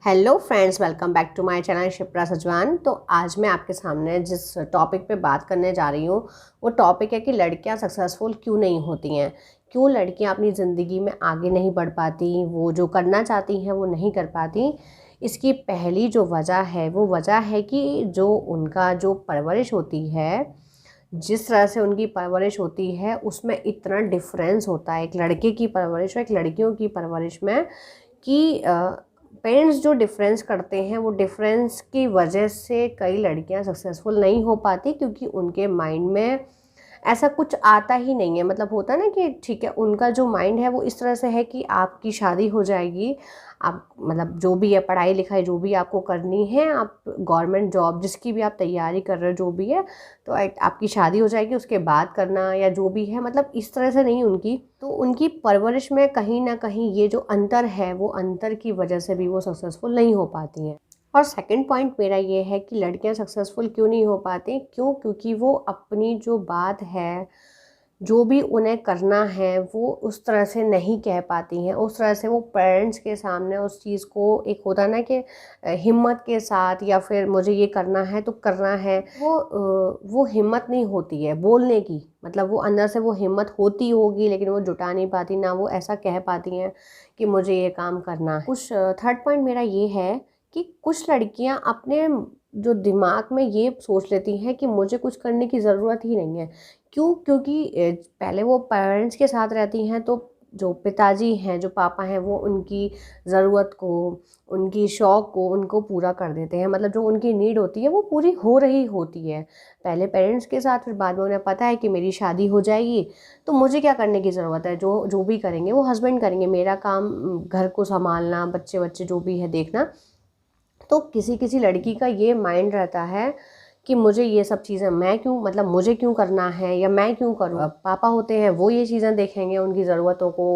Hello friends, welcome back to my channel Shipra Sajwan. तो आज मैं आपके सामने जिस टॉपिक पे बात करने जा रही हूँ वो टॉपिक है कि लड़कियाँ सक्सेसफुल क्यों नहीं होती हैं। क्यों लड़कियाँ अपनी ज़िंदगी में आगे नहीं बढ़ पाती, वो जो करना चाहती हैं वो नहीं कर पाती। इसकी पहली जो वजह है वो वजह है कि जो उनका जो परवरिश होती है, जिस तरह से उनकी परवरिश होती है उसमें इतना डिफरेंस होता है एक लड़के की परवरिश और एक लड़कियों की परवरिश में कि पेरेंट्स जो डिफरेंस करते हैं वो डिफरेंस की वजह से कई लड़कियां सक्सेसफुल नहीं हो पाती, क्योंकि उनके माइंड में ऐसा कुछ आता ही नहीं है। मतलब होता है ना कि ठीक है, उनका जो माइंड है वो इस तरह से है कि आपकी शादी हो जाएगी, आप मतलब जो भी है पढ़ाई लिखाई जो भी आपको करनी है, आप गवर्नमेंट जॉब जिसकी भी आप तैयारी कर रहे हो जो भी है, तो आपकी शादी हो जाएगी उसके बाद करना या जो भी है। मतलब इस तरह से नहीं उनकी, तो उनकी परवरिश में कहीं ना कहीं ये जो अंतर है वो अंतर की वजह से भी वो सक्सेसफुल नहीं हो पाती हैं। और सेकंड पॉइंट मेरा ये है कि लड़कियां सक्सेसफुल क्यों नहीं हो पाती, क्योंकि वो अपनी जो बात है, जो भी उन्हें करना है वो उस तरह से नहीं कह पाती हैं। उस तरह से वो पेरेंट्स के सामने उस चीज़ को, एक होता है ना कि हिम्मत के साथ, या फिर मुझे ये करना है तो करना है, वो हिम्मत नहीं होती है बोलने की। मतलब वो अंदर से वो हिम्मत होती होगी लेकिन वो जुटा नहीं पाती, ना वो ऐसा कह पाती हैं कि मुझे ये काम करना है। कुछ थर्ड पॉइंट मेरा ये है कि कुछ लड़कियां अपने जो दिमाग में ये सोच लेती हैं कि मुझे कुछ करने की ज़रूरत ही नहीं है। क्यों? क्योंकि पहले वो पेरेंट्स के साथ रहती हैं, तो जो पिताजी हैं, जो पापा हैं, वो उनकी ज़रूरत को, उनकी शौक़ को उनको पूरा कर देते हैं। मतलब जो उनकी नीड होती है वो पूरी हो रही होती है पहले पेरेंट्स के साथ, फिर बाद में उन्हें पता है कि मेरी शादी हो जाएगी तो मुझे क्या करने की ज़रूरत है, जो जो भी करेंगे वो हस्बैंड करेंगे, मेरा काम घर को संभालना, बच्चे बच्चे जो भी है देखना। तो किसी किसी लड़की का ये माइंड रहता है कि मुझे ये सब चीज़ें मैं क्यों, मतलब मुझे क्यों करना है या मैं क्यों करूँ। अब पापा होते हैं वो ये चीज़ें देखेंगे, उनकी ज़रूरतों को,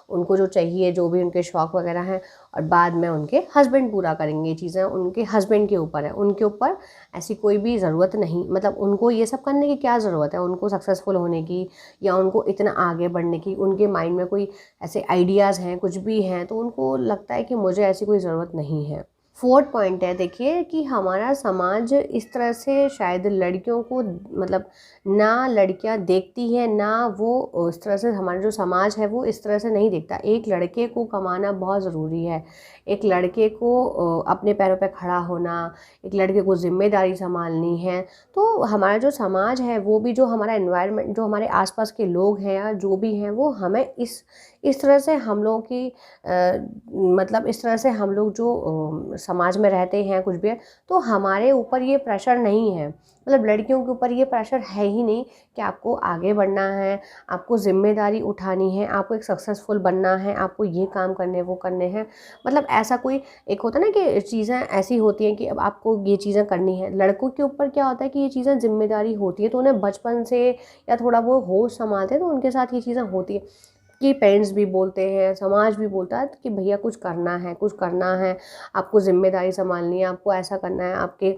उनको जो चाहिए, जो भी उनके शौक़ वगैरह हैं, और बाद में उनके हस्बैंड पूरा करेंगे। ये चीज़ें उनके हस्बैंड के ऊपर है, उनके ऊपर ऐसी कोई भी ज़रूरत नहीं। मतलब उनको ये सब करने की क्या ज़रूरत है, उनको सक्सेसफुल होने की या उनको इतना आगे बढ़ने की। उनके माइंड में कोई ऐसे आइडियाज़ हैं, कुछ भी हैं, तो उनको लगता है कि मुझे ऐसी कोई ज़रूरत नहीं है। फोर्थ पॉइंट है, देखिए कि हमारा समाज इस तरह से शायद लड़कियों को, मतलब ना लड़कियां देखती हैं, ना वो इस तरह से, हमारा जो समाज है वो इस तरह से नहीं देखता। एक लड़के को कमाना बहुत ज़रूरी है, एक लड़के को अपने पैरों पे खड़ा होना, एक लड़के को जिम्मेदारी संभालनी है। तो हमारा जो समाज है वो भी, जो हमारा एनवायरनमेंट, जो हमारे आसपास के लोग हैं या जो भी हैं, वो हमें इस तरह से हम लोगों की मतलब इस तरह से हम लोग जो समाज में रहते हैं कुछ भी है, तो हमारे ऊपर ये प्रेशर नहीं है। मतलब लड़कियों के ऊपर ये प्रेशर है ही नहीं कि आपको आगे बढ़ना है, आपको ज़िम्मेदारी उठानी है, आपको एक सक्सेसफुल बनना है, आपको ये काम करने वो करने हैं। मतलब ऐसा कोई, एक होता है ना कि चीज़ें ऐसी होती हैं कि अब आपको ये चीज़ें करनी है। लड़कों के ऊपर क्या होता है कि ये चीज़ें जिम्मेदारी होती है, तो उन्हें बचपन से या थोड़ा वो होश संभालते हैं तो उनके साथ ये चीज़ें होती है कि पेरेंट्स भी बोलते हैं, समाज भी बोलता है कि भैया कुछ करना है, कुछ करना है, आपको ज़िम्मेदारी संभालनी है, आपको ऐसा करना है आपके।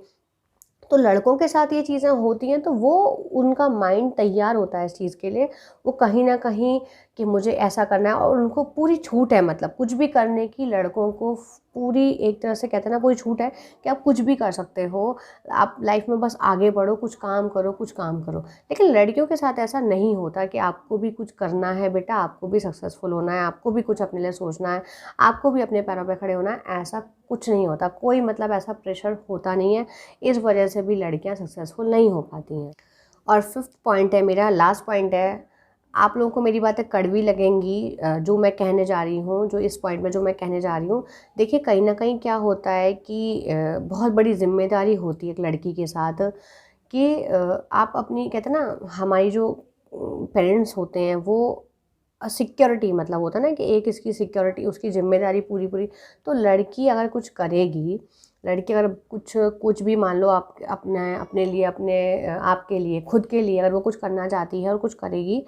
तो लड़कों के साथ ये चीज़ें होती हैं तो वो, उनका माइंड तैयार होता है इस चीज़ के लिए, वो कहीं ना कहीं कि मुझे ऐसा करना है, और उनको पूरी छूट है, मतलब कुछ भी करने की लड़कों को पूरी, एक तरह से कहते हैं ना, पूरी छूट है कि आप कुछ भी कर सकते हो, आप लाइफ में बस आगे बढ़ो, कुछ काम करो, कुछ काम करो। लेकिन लड़कियों के साथ ऐसा नहीं होता कि आपको भी कुछ करना है बेटा, आपको भी सक्सेसफुल होना है, आपको भी कुछ अपने लिए सोचना है, आपको भी अपने पैरों पे खड़े होना है। ऐसा कुछ नहीं होता, कोई मतलब ऐसा प्रेशर होता नहीं है। इस वजह से भी लड़कियां सक्सेसफुल नहीं हो पाती हैं। और फिफ्थ पॉइंट है मेरा, लास्ट पॉइंट है, आप लोगों को मेरी बातें कड़वी लगेंगी जो मैं कहने जा रही हूँ, जो इस पॉइंट में जो मैं कहने जा रही हूँ। देखिए कहीं ना कहीं क्या होता है कि बहुत बड़ी जिम्मेदारी होती है एक लड़की के साथ कि आप अपनी, कहते हैं ना, हमारी जो पेरेंट्स होते हैं वो सिक्योरिटी, मतलब होता है ना कि एक इसकी सिक्योरिटी, उसकी जिम्मेदारी पूरी पूरी। तो लड़की अगर कुछ करेगी, लड़की अगर कुछ कुछ भी, मान लो आप अपने अपने लिए, अपने आपके लिए, खुद के लिए अगर वो कुछ करना चाहती है और कुछ करेगी,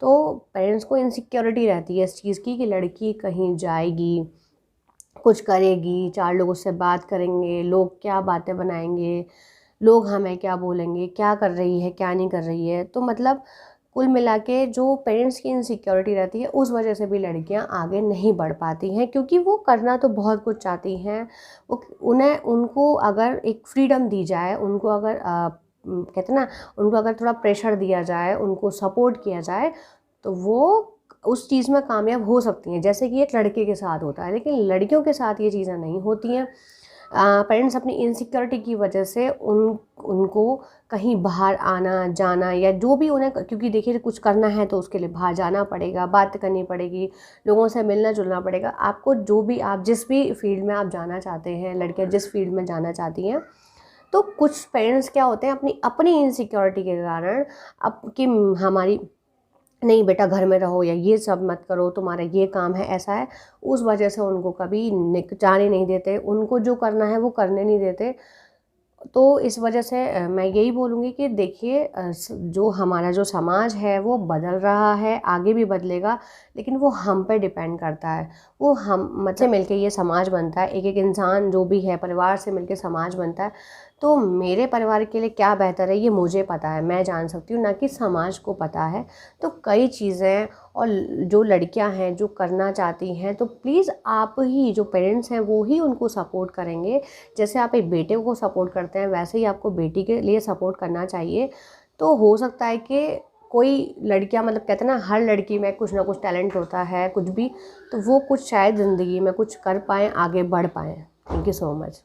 तो पेरेंट्स को इनसिक्योरिटी रहती है इस चीज़ की कि लड़की कहीं जाएगी, कुछ करेगी, चार लोग उससे बात करेंगे, लोग क्या बातें बनाएंगे, लोग हमें क्या बोलेंगे, क्या कर रही है क्या नहीं कर रही है। तो मतलब कुल मिला के जो पेरेंट्स की इनसिक्योरिटी रहती है उस वजह से भी लड़कियां आगे नहीं बढ़ पाती हैं, क्योंकि वो करना तो बहुत कुछ चाहती हैं। वो उनको अगर एक फ्रीडम दी जाए, उनको अगर कहते हैं ना, उनको अगर थोड़ा प्रेशर दिया जाए, उनको सपोर्ट किया जाए, तो वो उस चीज़ में कामयाब हो सकती हैं, जैसे कि एक लड़के के साथ होता है। लेकिन लड़कियों के साथ ये चीज़ें नहीं होती हैं। पेरेंट्स अपनी इनसिक्योरिटी की वजह से उनको कहीं बाहर आना जाना या जो भी उन्हें, क्योंकि देखिए कुछ करना है तो उसके लिए बाहर जाना पड़ेगा, बात करनी पड़ेगी, लोगों से मिलना जुलना पड़ेगा। आपको जो भी, आप जिस भी फील्ड में आप जाना चाहते हैं, लड़कियां जिस फील्ड में जाना चाहती हैं, तो कुछ पेरेंट्स क्या होते हैं अपनी अपनी इनसिक्योरिटी के कारण, अब कि हमारी नहीं बेटा घर में रहो या ये सब मत करो, तुम्हारा ये काम है, ऐसा है, उस वजह से उनको कभी जाने नहीं देते, उनको जो करना है वो करने नहीं देते। तो इस वजह से मैं यही बोलूँगी कि देखिए जो हमारा जो समाज है वो बदल रहा है, आगे भी बदलेगा, लेकिन वो हम पे डिपेंड करता है। वो हम मतलब मिलके ये समाज बनता है, एक एक इंसान जो भी है परिवार से मिलके समाज बनता है। तो मेरे परिवार के लिए क्या बेहतर है ये मुझे पता है, मैं जान सकती हूँ, ना कि समाज को पता है। तो कई चीज़ें, और जो लड़कियां हैं जो करना चाहती हैं, तो प्लीज़ आप ही जो पेरेंट्स हैं वो ही उनको सपोर्ट करेंगे। जैसे आप एक बेटे को सपोर्ट करते हैं वैसे ही आपको बेटी के लिए सपोर्ट करना चाहिए। तो हो सकता है कि कोई लड़कियां, मतलब कहते हैं ना हर लड़की में कुछ ना कुछ टैलेंट होता है, कुछ भी, तो वो कुछ शायद ज़िंदगी में कुछ कर पाएँ, आगे बढ़ पाएँ। Thank you so much.